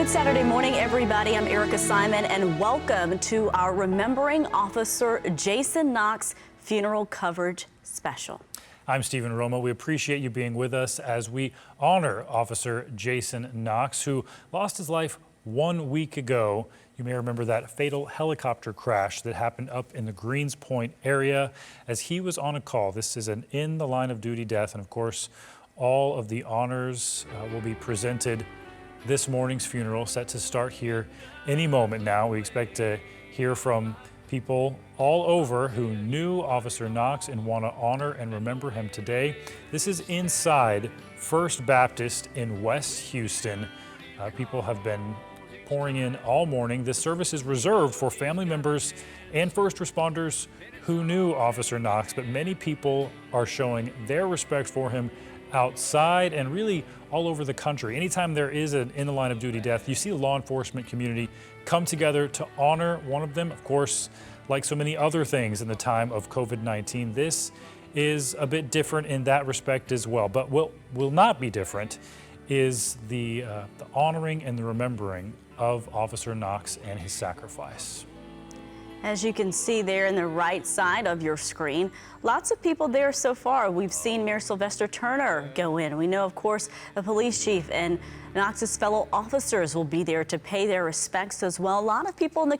Good Saturday morning, everybody. I'm Erica Simon, and welcome to our Remembering Officer Jason Knox funeral coverage special. I'm Stephen Romo. We appreciate you being with us as we honor Officer Jason Knox, who lost his life 1 week ago. You may remember that fatal helicopter crash that happened up in the Greens Point area as he was on a call. This is an in the line of duty death, and of course, all of the honors will be presented this morning's funeral, set to start here any moment now. We expect to hear from people all over who knew Officer Knox and want to honor and remember him today. This is inside First Baptist in West Houston. People have been pouring in all morning. This service is reserved for family members and first responders who knew Officer Knox, but many people are showing their respect for him outside and really all over the country. Anytime there is an in the line of duty death, you see the law enforcement community come together to honor one of them. Of course, like so many other things in the time of COVID-19, this is a bit different in that respect as well. But what will not be different is the honoring and the remembering of Officer Knox and his sacrifice. As you can see there in the right side of your screen, lots of people there so far. We've seen Mayor Sylvester Turner go in. We know, of course, the police chief and Knox's fellow officers will be there to pay their respects as well. A lot of people in the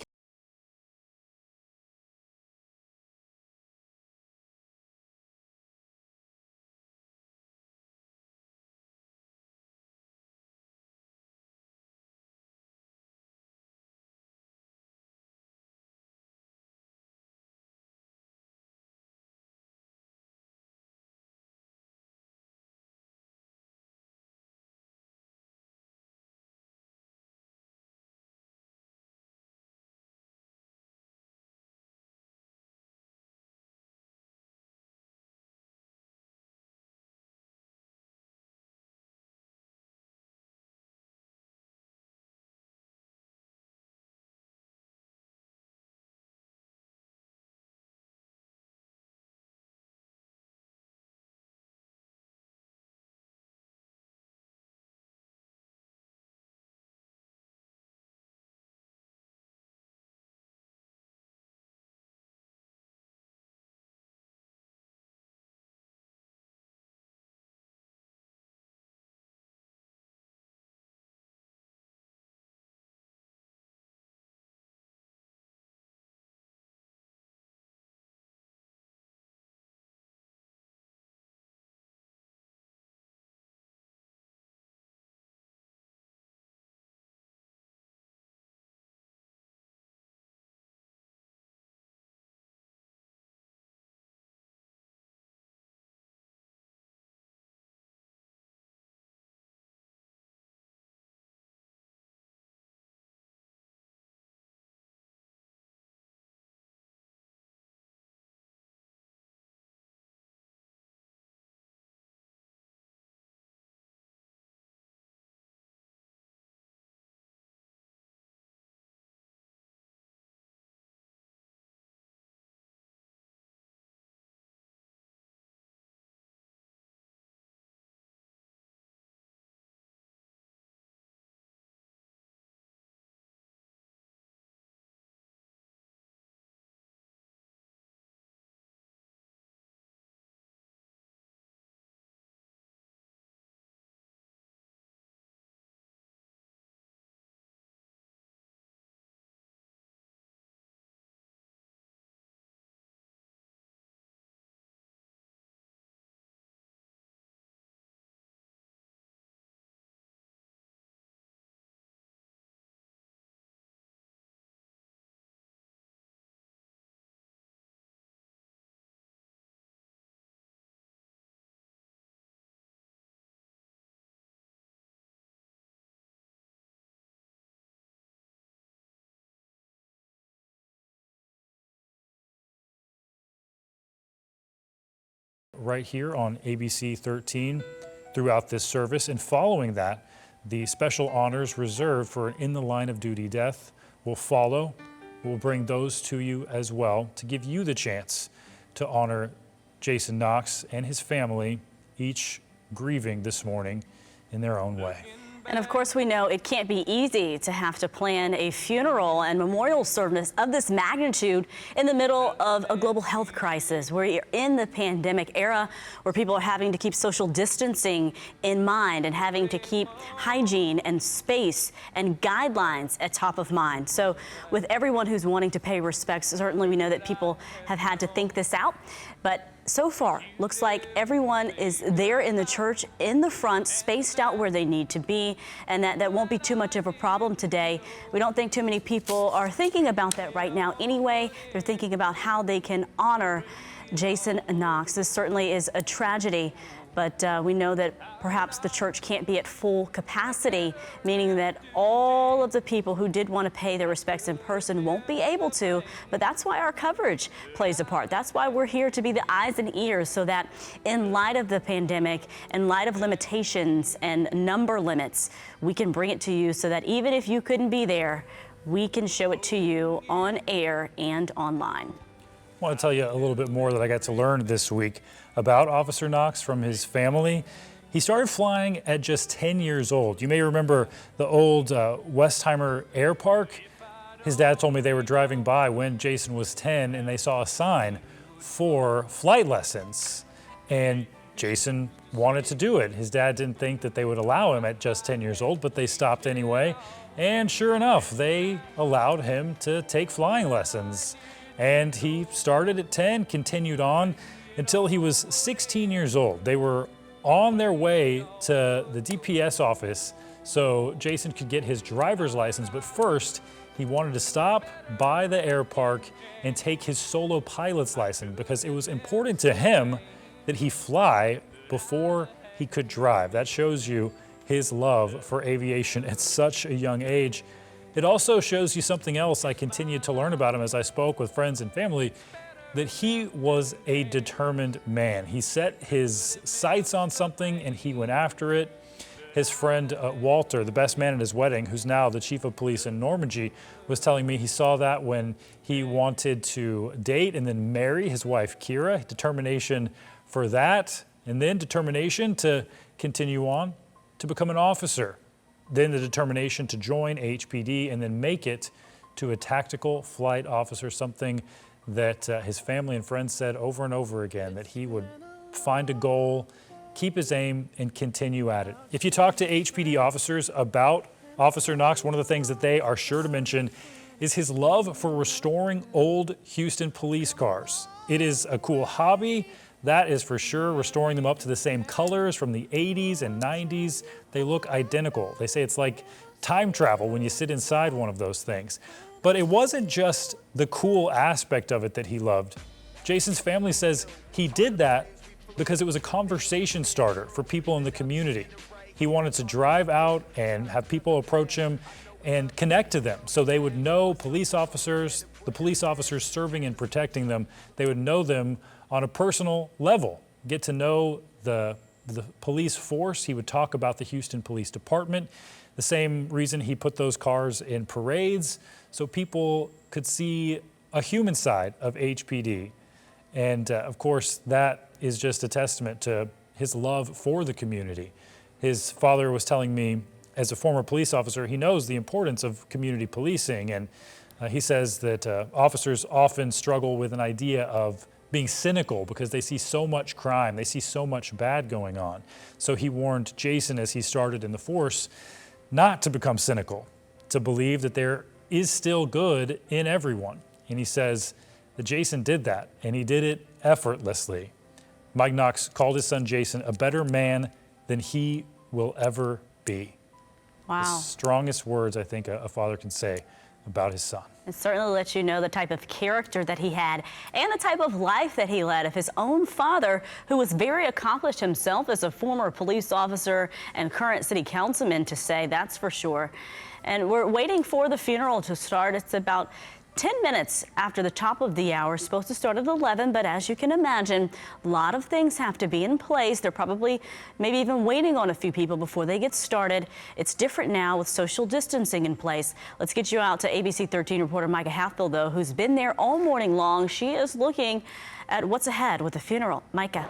right here on ABC 13 throughout this service. And following that, the special honors reserved for an in the line of duty death will follow. We'll bring those to you as well to give you the chance to honor Jason Knox and his family, each grieving this morning in their own way. And of course, we know it can't be easy to have to plan a funeral and memorial service of this magnitude in the middle of a global health crisis. We're in the pandemic era where people are having to keep social distancing in mind and having to keep hygiene and space and guidelines at top of mind. So with everyone who's wanting to pay respects, certainly we know that people have had to think this out. But so far, looks like everyone is there in the church, in the front, spaced out where they need to be, and that won't be too much of a problem today. We don't think too many people are thinking about that right now anyway. They're thinking about how they can honor Jason Knox. This certainly is a tragedy, but we know that perhaps the church can't be at full capacity, meaning that all of the people who did want to pay their respects in person won't be able to. But that's why our coverage plays a part. That's why we're here to be the eyes and ears, so that in light of the pandemic, in light of limitations and number limits, we can bring it to you so that even if you couldn't be there, we can show it to you on air and online. I want to tell you a little bit more that I got to learn this week about Officer Knox from his family. He started flying at just 10 years old. You may remember the old Westheimer Air Park. His dad told me they were driving by when Jason was 10 and they saw a sign for flight lessons. And Jason wanted to do it. His dad didn't think that they would allow him at just 10 years old, but they stopped anyway. And sure enough, they allowed him to take flying lessons. And he started at 10, continued on until he was 16 years old. They were on their way to the DPS office so Jason could get his driver's license. But first, he wanted to stop by the air park and take his solo pilot's license because it was important to him that he fly before he could drive. That shows you his love for aviation at such a young age. It also shows you something else I continued to learn about him as I spoke with friends and family, that he was a determined man. He set his sights on something and he went after it. His friend Walter, the best man at his wedding, who's now the chief of police in Normandy, was telling me he saw that when he wanted to date and then marry his wife Kira. Determination for that, and then determination to continue on to become an officer. Then the determination to join HPD and then make it to a tactical flight officer, something that his family and friends said over and over again, that he would find a goal, keep his aim, and continue at it. If you talk to HPD officers about Officer Knox, one of the things that they are sure to mention is his love for restoring old Houston police cars. It is a cool hobby. That is for sure, restoring them up to the same colors from the 80s and 90s. They look identical. They say it's like time travel when you sit inside one of those things. But it wasn't just the cool aspect of it that he loved. Jason's family says he did that because it was a conversation starter for people in the community. He wanted to drive out and have people approach him and connect to them so they would know police officers, the police officers serving and protecting them, they would know them on a personal level, get to know the police force. He would talk about the Houston Police Department, the same reason he put those cars in parades, so people could see a human side of HPD. And of course, that is just a testament to his love for the community. His father was telling me, as a former police officer, he knows the importance of community policing. And he says that officers often struggle with an idea of being cynical because they see so much crime, they see so much bad going on. So he warned Jason as he started in the force not to become cynical, to believe that there is still good in everyone. And he says that Jason did that, and he did it effortlessly. Mike Knox called his son Jason a better man than he will ever be. Wow. The strongest words I think a father can say about his son. It certainly lets you know the type of character that he had and the type of life that he led of his own father, who was very accomplished himself as a former police officer and current city councilman, to say that's for sure. And we're waiting for the funeral to start. It's about 10 minutes after the top of the hour. Supposed to start at 11, but as you can imagine, a lot of things have to be in place. They're probably maybe even waiting on a few people before they get started. It's different now with social distancing in place. Let's get you out to ABC 13 reporter Micah Halfville, though, who's been there all morning long. She is looking at what's ahead with the funeral. Micah.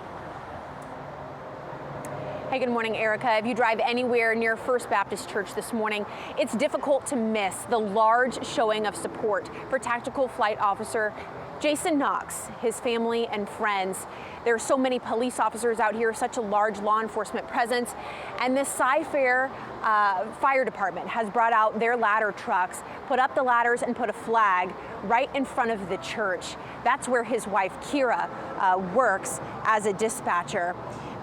Hey, good morning, Erica. If you drive anywhere near First Baptist Church this morning, it's difficult to miss the large showing of support for Tactical Flight Officer Jason Knox, his family and friends. There are so many police officers out here, such a large law enforcement presence, and this Cy-Fair fire department has brought out their ladder trucks, put up the ladders and put a flag right in front of the church. That's where his wife, Kira, works as a dispatcher.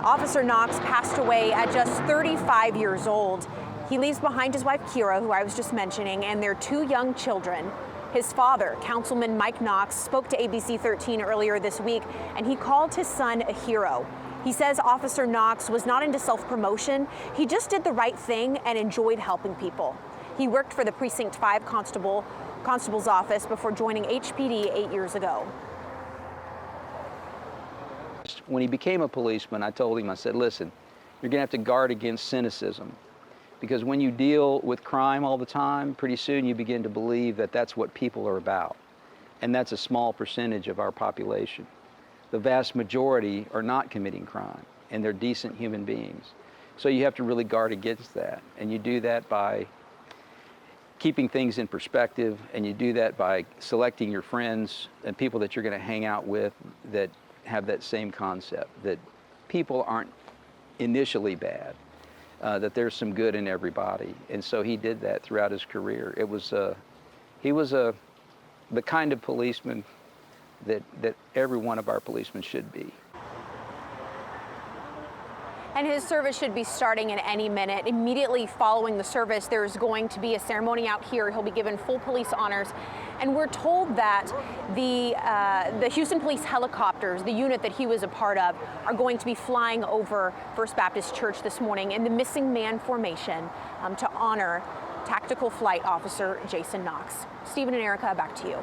Officer Knox passed away at just 35 years old. He leaves behind his wife, Kira, who I was just mentioning, and their 2 young children. His father, Councilman Mike Knox, spoke to ABC 13 earlier this week, and he called his son a hero. He says Officer Knox was not into self-promotion. He just did the right thing and enjoyed helping people. He worked for the Precinct 5 Constable's office before joining HPD 8 years ago. When he became a policeman, I told him, I said, listen, you're going to have to guard against cynicism. Because when you deal with crime all the time, pretty soon you begin to believe that that's what people are about. And that's a small percentage of our population. The vast majority are not committing crime, and they're decent human beings. So you have to really guard against that. And you do that by keeping things in perspective, and you do that by selecting your friends and people that you're going to hang out with that have that same concept, that people aren't initially bad. That there's some good in everybody, and so he did that throughout his career. He was the kind of policeman that every one of our policemen should be. And his service should be starting in any minute. Immediately following the service, there's going to be a ceremony out here. He'll be given full police honors. And we're told that the Houston Police helicopters, the unit that he was a part of, are going to be flying over First Baptist Church this morning in the missing man formation to honor Tactical Flight Officer Jason Knox. Stephen and Erica, back to you.